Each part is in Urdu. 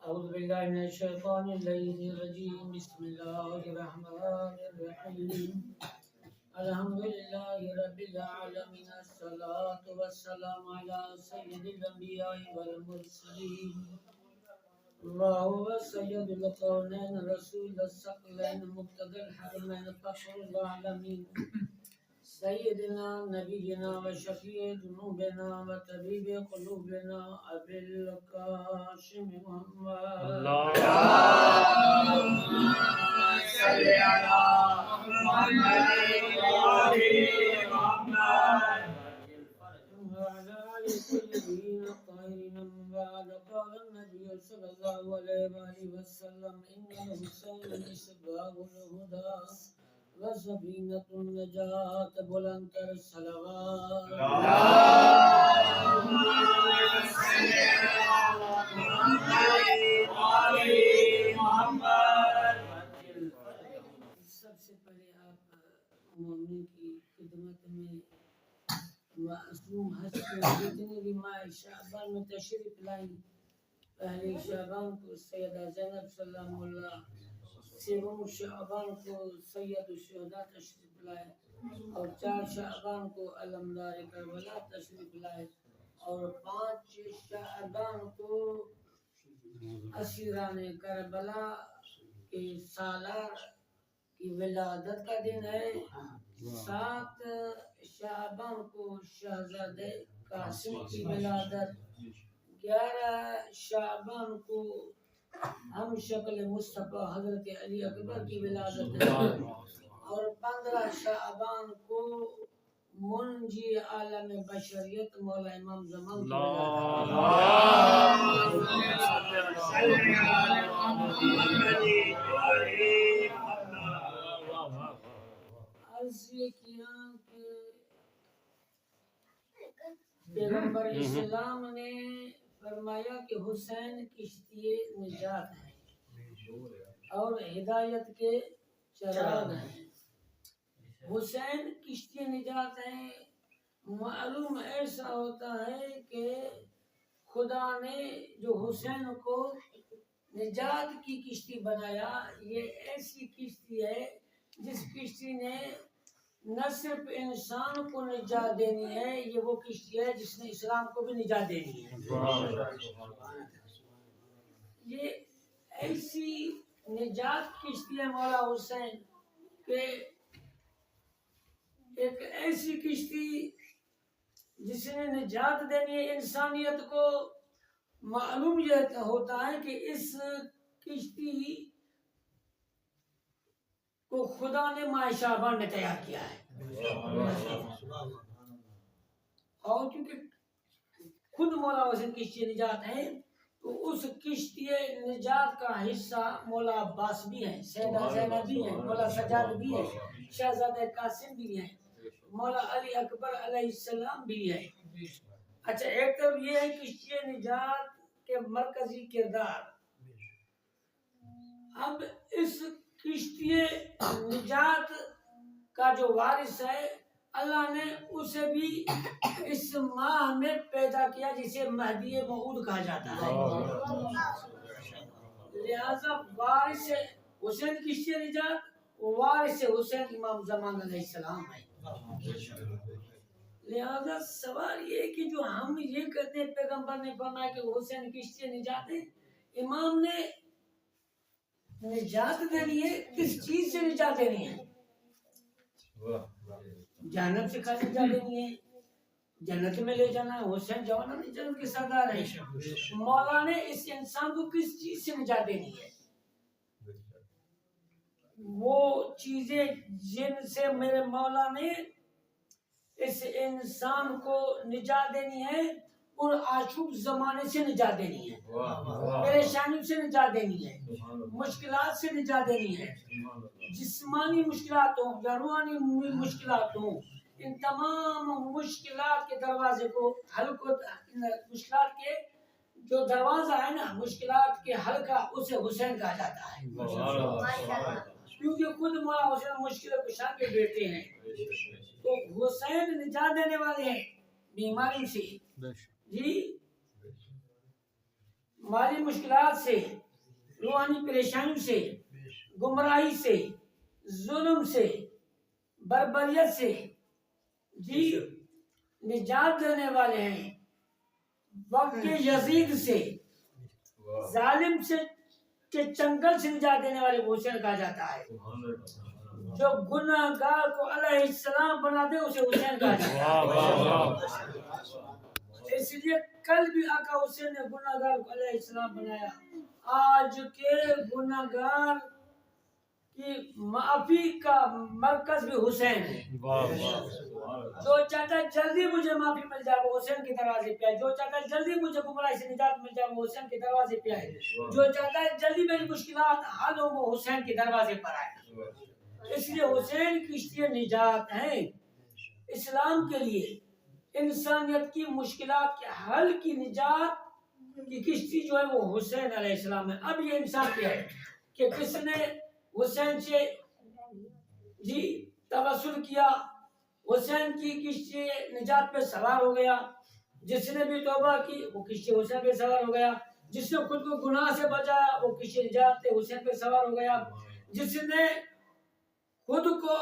أعوذ بالله من الشيطان الرجيم بسم الله الرحمن الرحيم الحمد لله رب العالمين الصلاة والسلام على سيد الأنبياء والمرسلين الله سيد القونين رسول الثقلين مقتدى الحرمين فخر العالمين سيدنا نبينا وشفيع ذنوبنا وطبيب قلوبنا أبي القاسم محمد اللهم صل على محمد وآل محمد وعلى آل الطيبين الطاهرين من بعد قال النبي صلى الله عليه وسلم إن الحسين مصباح الهدى وسفينة النجاة بلندتر الصلوات اللهم صل على محمد وآل محمد. سب سے پہلے آپ مومن کی خدمت میں معصوم ہستی جتنی بھی ماہ شعبان میں تشریف لائیں، پہلی شعبان کو سیدہ زینب سلام اللہ، سوم شعبان کو سید الشہداء تشریف لائے، اور 4 شعبان کو علمدار کربلا تشریف لائے، اور 5 شعبان کو اسیران کربلا کے سالار کی ولادت کا دن ہے۔ 7 شعبان کو شہزادہ قاسم کی ولادت، 11 شعبان کو ہم شکل مصطفیٰ حضرت علی اکبر کی ولادت ہے، اور 15 شعبان کو منجی عالم بشریت مولا امام زمان کی ولادت عرض یہ کیا کہ پیغمبر اسلام نے فرمایا کہ حسین کشتی نجات ہے اور ہدایت کے چراغ ہیں۔ حسین کشتی نجات ہے، معلوم ایسا ہوتا ہے کہ خدا نے جو حسین کو نجات کی کشتی بنایا، یہ ایسی کشتی ہے جس کشتی نے نہ صرف انسان کو نجات دینی ہے، یہ وہ کشتی ہے جس نے اسلام کو بھی نجات دینی ہے۔ یہ ایسی نجات کشتی ہے مولا حسین کہ ایک ایسی کشتی جس نے نجات دینی ہے انسانیت کو۔ معلوم یہ ہوتا ہے کہ اس کشتی کو خدا نے ماہ شعبان میں تیار کیا ہے، اور چونکہ خود مولا حسین کشتی نجات ہے تو اس کشتی نجات کا حصہ مولا عباس بھی ہے، سیدہ زینب بھی ہے، مولا سجاد بھی ہے، شہزادہ قاسم بھی ہے، مولا علی اکبر علیہ السلام بھی ہے۔ اچھا، ایک طرف یہ ہے کشتی نجات کے مرکزی کردار۔ اب اس کشتی نجات کا جو وارث ہے، اللہ نے اسے بھی اس ماہ میں پیدا کیا جسے مہدی موعود کہا جاتا ہے، لہذا وارث حسین کشتی نجات وارث حسین امام زمان علیہ السلام ہے۔ لہذا سوال یہ ہے کہ جو ہم یہ کہتے ہیں پیغمبر نے فرمایا کہ حسین کشتی نجات ہے، امام نے نجات دینی ہے، کس چیز سے نجات دینی ہے؟ جہنم سے کھا نجات دینی ہے، جنت میں لے جانا ہے۔ حسین جوانا نہیں، جنت کے سردار ہے۔ مولا نے اس انسان کو کس چیز سے نجات دینی ہے؟ وہ چیزیں جن سے میرے مولا نے اس انسان کو نجات دینی ہے، اور آشوب زمانے سے نجات دینی ہے، پریشانیوں سے نجات دینی ہے، مشکلات سے نجات دینی ہے، جسمانی مشکلات ہوں یا روحانی مشکلات ہوں، ان تمام مشکلات کے دروازے کو حل کو، مشکلات کے جو دروازہ ہے نا مشکلات کے حل کا، اسے حسین کہا جاتا ہے، کیونکہ خود مولا حسین مشکل کشا کے بیٹے ہیں۔ تو حسین نجات دینے والے ہیں بیماری سے، جی مالی مشکلات سے، روحانی پریشانیوں سے، گمراہی سے، ظلم سے، بربریت سے جی نجات دینے والے ہیں. وقت کے یزید سے، ظالم سے کے چنگل سے نجات دینے والے کو حسین کہا جاتا ہے. جو گناہ گار کو علیہ السلام بنا دے اسے حسین کہا جاتا ہے. اس لیے کل بھی آقا حسین نے گناہ گار کو علیہ السلام بنایا. آج کے گناہ گار کی معافی کا مرکز بھی حسین ہے. جو چاہتا ہے جلدی مجھے معافی مل جائے وہ حسین کے دروازے پہ آئے. جو چاہتا ہے جلدی مجھے گمراہی سے نجات مل جائے وہ حسین کے دروازے پہ آئے. جو چاہتا ہے جلدی میری مشکلات حل ہو وہ حسین کے دروازے پر آئے. اس لیے حسین کشتی نجات ہیں اسلام کے لیے. انسانیت کی مشکلات کے حل کی نجات کی کشتی جو ہے وہ حسین علیہ السلام ہے. اب یہ انسان کیا ہے کہ کس نے حسین سے جی توسل کیا، حسین کی کشتی نجات پہ سوار ہو گیا. جس نے بھی توبہ کی وہ کشتی حسین پہ سوار ہو گیا. جس نے خود کو گناہ سے بچایا وہ کشتی نجات پہ حسین پہ سوار ہو گیا. جس نے خود کو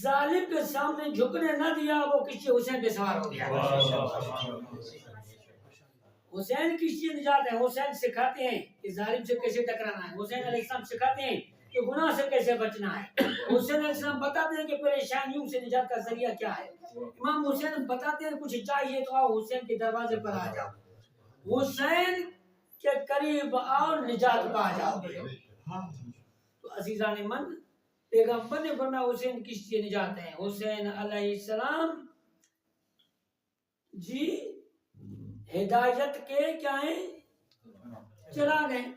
ظالم کے سامنے جھکنے نہ دیا وہ کشتی حسین پہ سوار ہو گیا. حسین کشتی نجات ہے. حسین سکھاتے ہیں کہ ظالم سے کیسے ٹکرانا ہے. حسین علیہ السلام سکھاتے ہیں کہ گناہ سے کیسے بچنا ہے. حسین علیہ السلام بتاتے ہیں کہ پریشانیوں سے نجات کا ذریعہ کیا ہے. امام حسین بتاتے ہیں کچھ چاہیے تو آؤ حسین کے دروازے پر آ جاؤ، حسین کے قریب آؤ نجات پا جاؤ. تو عزیزان من پیغمبر نے فرمایا حسین کشتی نجات ہے. حسین علیہ السلام جی ہدایت کے کیا ہیں چراغ ہیں.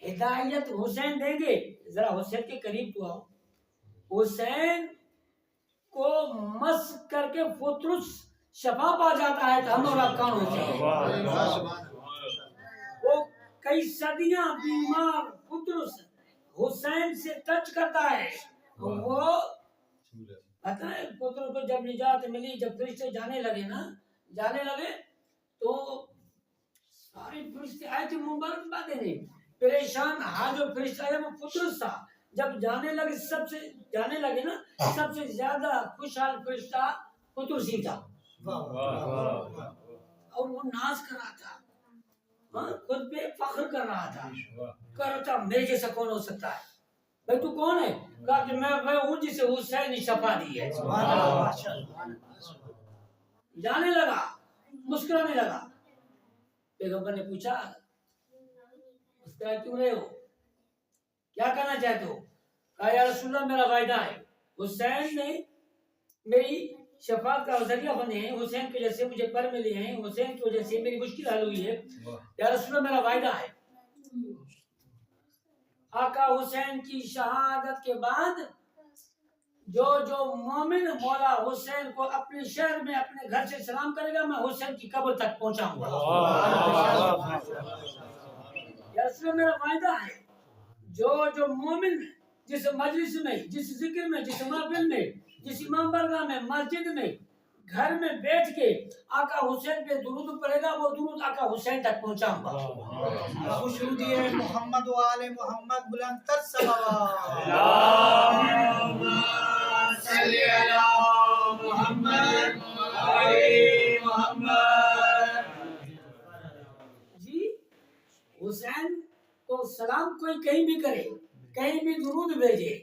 ہدایت حسین دیں گے. ذرا حسین کے قریب تو آؤ. حسین کو مس کر کے فطرس شفا پا جاتا ہے تو ہم اور آپ کون ہوتے ہیں. وہ کئی صدیاں بیمار فطرس حسین سے ٹچ کرتا ہے. وہ پتہ ہے فطرس کو جب نجات ملی، جب فرشتے جانے لگے تو سارے فرشتے آئے تھے مبارکباد دینے. پریشان حال جو فرشتہ ہے وہ فطرس تھا. جب جانے لگے نا سب سے زیادہ خوشحال فرشتہ فطرس ہی تھا. اور وہ ناز کر رہا تھا، خود پہ فخر کر رہا تھا. کہہ رہا تھا میرے جیسا کون ہو سکتا ہے. بھائی تو کون ہے؟ کہا کہ میں ہوں جسے حسین نے شفا دی ہے. جانے لگا، مسکرانے لگا. پیغمبر نے پوچھا مسکرا کیوں رہے ہو، کیا کہنا چاہتے ہو؟ کہا یا رسول اللہ میرا وعدہ ہے حسین نے میری شفاعت کا ذریعہ بنے ہیں، حسین کی وجہ سے مجھے پر ملے ہیں، حسین کی وجہ سے میری مشکل حل ہوئی ہے. یا رسول اللہ میرا وعدہ ہے. آقا حسین کی شہادت کے بعد جو مومن مولا حسین کو اپنے شہر میں اپنے گھر سے سلام کرے گا میں حسین کی قبر تک پہنچاؤں گا. یا رسول اللہ میرا وعدہ ہے جو مومن جس مجلس میں، جس ذکر میں، جس محفل میں، جس امام برگاہ میں، مسجد میں، گھر میں بیٹھ کے آقا حسین پہ درود پڑھے گا وہ درود آقا حسین تک پہنچاؤں گا. خوشنودی ہے محمد و آل محمد بلند تر صلوات. اللهم صل على محمد وعلى محمد. جی حسین کو سلام کوئی کہیں بھی کرے، کہیں بھی درود بھیجے،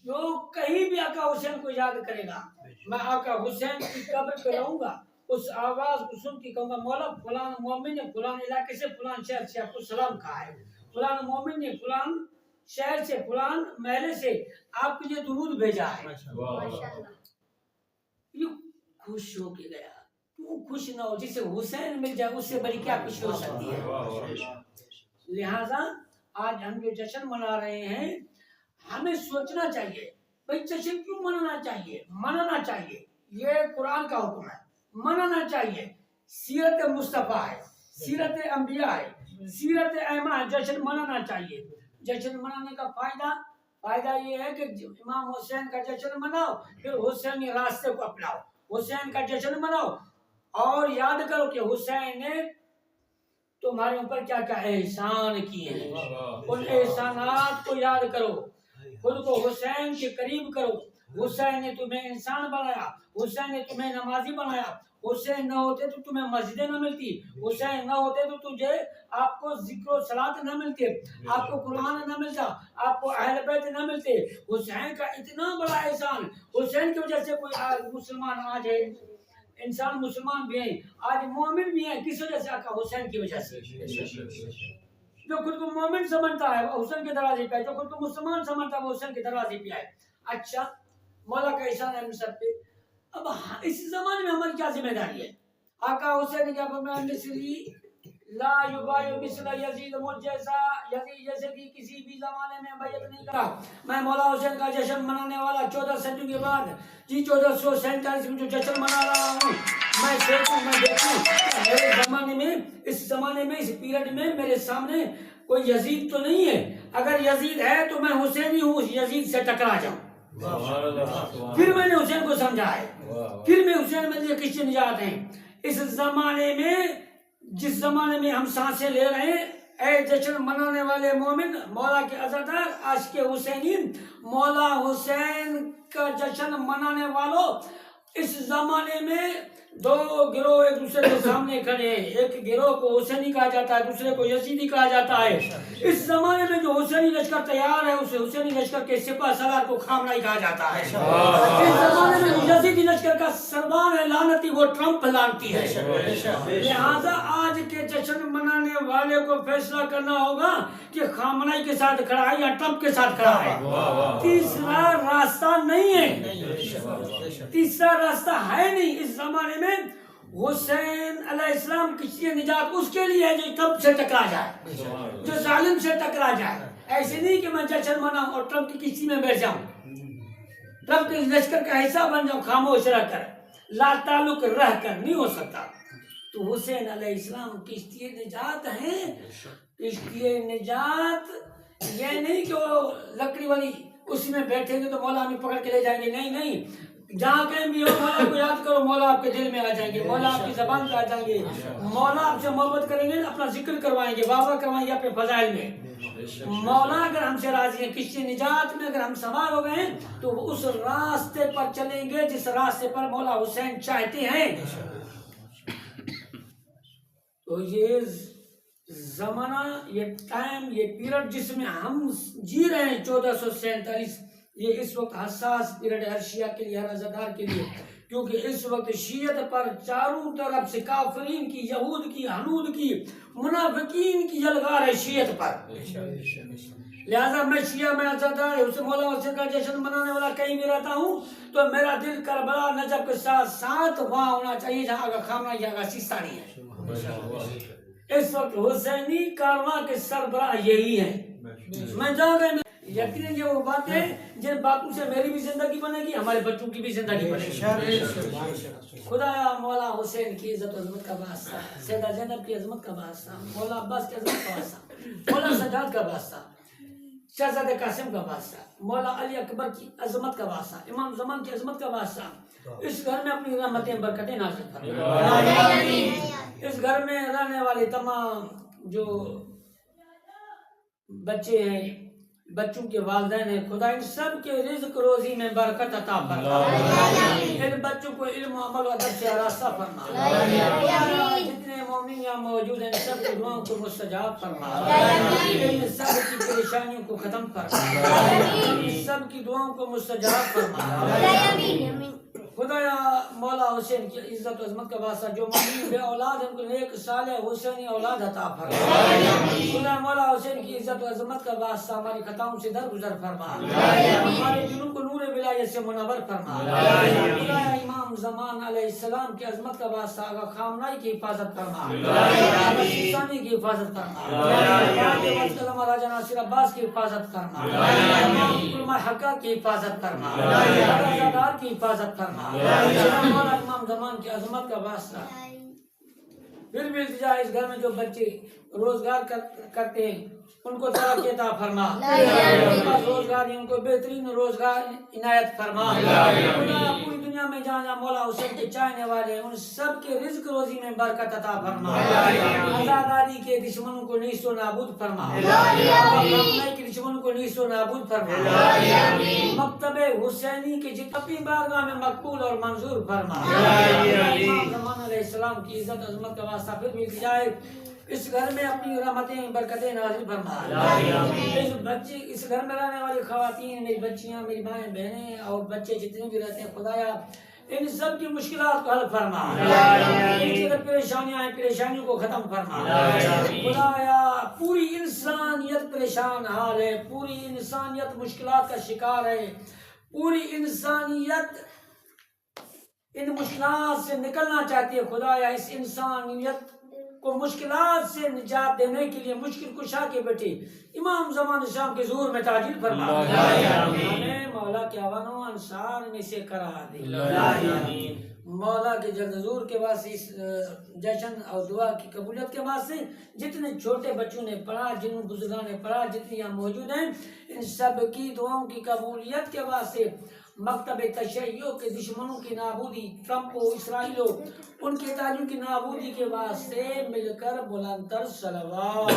جو کہیں بھی آقا حسین کو یاد کرے گا میں آقا حسین کی قبر پہ رہوں گا. اس آواز کو سن کے کہوں گا مولا فلان مومن نے فلان علاقے سے فلان شہر سے آپ کو سلام کہا ہے، فلان مومن نے فلان شہر سے فلان محلے سے آپ کے لیے درود بھیجا ہے. یہ خوش ہو کے گیا. کیوں خوش نہ ہو؟ جسے حسین مل جائے اس سے بڑی کیا خوشی ہو سکتی ہے. لہذا آج ہم جو جشن منا رہے ہیں ہمیں سوچنا چاہیے بھئی جشن کیوں منانا چاہیے. منانا چاہیے، یہ قرآن کا حکم ہے. منانا چاہیے، سیرت مصطفیٰ ہے، سیرت انبیاء ہے، سیرت ائمہ ہے. جشن منانا چاہیے. جشن منانے کا فائدہ یہ ہے کہ امام حسین کا جشن مناؤ پھر حسینی راستے کو اپناؤ. حسین کا جشن مناؤ اور یاد کرو کہ حسین نے تمہارے اوپر کیا کیا احسان کیے ہیں، ان احسانات کو یاد کرو، خود کو حسین کے قریب کرو۔ حسین نے تمہیں انسان بنایا، حسین نے تمہیں نمازی بنایا، حسین نہ ہوتے تو تمہیں مسجدیں نہ ملتی، حسین نہ ہوتے تو تجھے آپ کو ذکر و صلاۃ نہ ملتے، آپ کو قرآن نہ ملتا، آپ کو اہل بیت نہ ملتے۔ حسین کا اتنا بڑا احسان، حسین کی وجہ سے کوئی آج مسلمان آج ہے، انسان مسلمان بھی ہیں، آج مومن بھی ہیں، کس وجہ سے؟ آقا حسین کی وجہ سے۔ جو خود کو مومن سمجھتا ہے وہ حسین کے دروازے پہ آئے، جو خود کو مسلمان سمجھتا ہے وہ حسین کے دروازے پہ آئے۔ اچھا، مولا کا احسان ہے ہم سب پہ۔ اب اس زمانے میں ہماری کیا ذمہ داری ہے؟ آقا حسین نے کیا فرمایا؟ مثلی لا یبایع مثل یزید، مجھ جیسا یزید جیسے کہ کسی بھی زمانے میں بیعت نہیں کرا۔ میں مولا حسین کا جشن منانے والا 14 صدیوں کے بعد 1447 میں جو جشن منا رہا ہوں، میں دیکھوں میرے زمانے میں، اس زمانے میں، اس پیریڈ میں میرے سامنے کوئی یزید تو نہیں ہے۔ اگر یزید ہے تو میں حسینی ہوں، اس یزید سے ٹکرا جاؤں۔ پھر میں نے حسین کو سمجھا ہے، پھر میں حسین میں لیے کس نجات ہیں۔ اس زمانے میں، جس زمانے میں ہم سانسیں لے رہے ہیں، اے جشن منانے والے مومن، مولا کے عزادار، عاشق حسینی، مولا حسین کا جشن منانے والوں، اس زمانے میں دو گروہ ایک دوسرے کے سامنے کھڑے ہیں۔ ایک گروہ کو حسینی کہا جاتا ہے، دوسرے کو یزیدی کہا جاتا ہے۔ اس زمانے میں جو حسینی لشکر تیار ہے، اسے حسینی لشکر کے سپہ سالار کو خامنائی کہا جاتا ہے۔ اس زمانے میں جو یزیدی لشکر کا سردار ہے لعنتی، وہ ٹرمپ لعنتی ہے۔ لہذا آج کے جشن منانے والے کو فیصلہ کرنا ہوگا کہ خامنائی کے ساتھ کھڑا ہے یا ٹرمپ کے ساتھ کھڑا ہے۔ تیسرا راستہ نہیں ہے، تیسرا راستہ ہے نہیں۔ اس زمانے میں حسین علیہ السلام کسی نجات اس کے لیے ہے جو ٹرمپ سے ٹکرا جائے، جو ظالم سے ٹکرا جائے۔ ایسے نہیں کہ میں جشن مناؤں اور ٹرمپ کی کشتی میں بیٹھ جاؤں، ٹرمپ کے لشکر کا حصہ بن جاؤں، خاموش رہ کر، لا تعلق رہ کر، نہیں ہو سکتا۔ تو حسین علیہ السلام کشتی نجات ہیں۔ کشتی نجات یہ نہیں کہ وہ لکڑی والی اسی میں بیٹھیں گے تو مولا ہمیں پکڑ کے لے جائیں گے، نہیں نہیں، جہاں کہیں بھی ہو مولا کو یاد کرو، مولا آپ کے دل میں آ جائیں گے، مولا آپ کی زبان پہ آ جائیں گے، مولا آپ سے محبت کریں گے، اپنا ذکر کروائیں گے، واہ کروائیں گے اپنے فضائل میں۔ مولا اگر ہم سے راضی ہیں، کشتی نجات میں اگر ہم سوار ہو گئے ہیں تو وہ اس راستے پر چلیں گے جس راستے پر مولا حسین چاہتے ہیں۔ تو یہ زمانہ، یہ ٹائم، یہ پیریڈ جس میں ہم جی رہے ہیں 1447، یہ اس وقت حساس پیریڈ ہے ہر شیعہ کے لیے، ہر عزادار کے لیے، کیونکہ اس وقت شیعت پر چاروں طرف سے کافرین کی، یہود کی، ہنود کی، منافقین کی یلغار ہے شیعت پر۔ لہذا میں شیعہ میں عزادار مولا حسین کا جشن منانے والا کہیں بھی رہتا ہوں تو میرا دل کربلا نجف کے ساتھ ساتھ وہاں ہونا چاہیے جہاں کا خامنہ یا کا سیستانی ہے۔ اس وقت حسینی کارواں کے سربراہ یہی ہیں۔ میں جہاں گئے یقیناً یہ وہ باتیں جن باتوں سے میری بھی زندگی بنے گی، ہمارے بچوں کی بھی زندگی بنے گی۔ خدایا مولا حسین کی عزت و عظمت کا واسطہ، سیدہ زینب کی عظمت کا واسطہ، مولا عباس کی عظمت کا واسطہ، مولا سجاد کا واسطہ، شہزادہ قاسم کا واسطہ، مولا علی اکبر کی عظمت کا واسطہ، امام زمان کی عظمت کا واسطہ، اس گھر میں اپنی رحمتیں برکتیں نازل فرما۔ اس گھر میں رہنے والے تمام جو بچے ہیں، بچوں کے والدین ہیں، خدا ان سب کے رزق روزی میں برکت عطا فرما، ان بچوں کو علم و عمل و ادب سے آراستہ فرما، جتنے مومن یہاں موجود ہیں سب کی دعاؤں کو مستجاب فرما، ان سب کی پریشانیوں کو ختم فرما، ان سب کی دعاؤں کو مستجاب فرما۔ خدایا مولا حسین کی عزت و عظمت کا واسطہ جو مومن بے اولاد ہیں ان کو نیک صالح حسینی اولاد عطا فرما۔ خدا مولا حسین کی عزت و عظمت کا واسطہ ہماری خطاؤں سے درگزر فرما، ہمارے دلوں کو نور ولایت سے منور فرما۔ خدا امام زمان علیہ السلام کی عظمت کا واسطہ آغا خامنائی کی حفاظت فرما، آغا سیستانی کی حفاظت فرما، راجہ ناصر عباس کی حفاظت فرما، امام علماء حقہ کی حفاظت فرما، عزادار کی حفاظت فرما۔ مولا امام زمان کی عظمت کا واسطہ پھر بھی التجا اس گھر میں جو بچے روزگار کرتے ہیں ان کو ترقی عطا فرما، روزگار ان کو بہترین روزگار عنایت فرما، پوری دنیا میں جہاں جہاں مولا حسین کے چاہنے والے ہیں ان سب کے رزق روزی میں برکت عطا فرما، آزاداری کے دشمنوں کو نیست و نابود فرما، اپنے کے دشمنوں کو نیست و نابود فرما، مکتب حسینی کے جتنی بارگاہ میں مقبول اور منظور فرما، امام زمان علیہ السلام کی عزت عظمت کا واسطہ پھر مل جائے، اس گھر میں اپنی رحمتیں برکتیں نازل فرما، اس گھر میں رہنے والی خواتین، میری بچیاں، میری مائیں بہنیں اور بچے جتنے بھی رہتے ہیں خدایا ان سب کی مشکلات کو حل فرما، اگر پریشانیاں ہیں پریشانیوں کو ختم فرما، خدایا پوری انسانیت پریشان حال ہے، پوری انسانیت مشکلات کا شکار ہے، پوری انسانیت ان مشکلات سے نکلنا چاہتی ہے، خدایا اس انسانیت کو مشکلات سے نجات دینے کے لیے مشکل کشا کے بیٹے امام زمان شام کے ظہور میں تعجیل فرما، ہمیں مولا کے عوان و انصار میں سے قرار دے، مولا کے جلد حضور کے واسطے اس جشن اور دعا کی قبولیت کے واسطے جتنے چھوٹے بچوں نے پڑھا، جن بزرگان نے پڑھا، جتنے یہاں موجود ہیں ان سب کی دعاؤں کی قبولیت کے واسطے مکتب تشیع کے دشمنوں کی نابودی، ٹرمپ و اسرائیل ان کے تعلیم کی نابودی کے واسطے مل کر بلند تر صلوات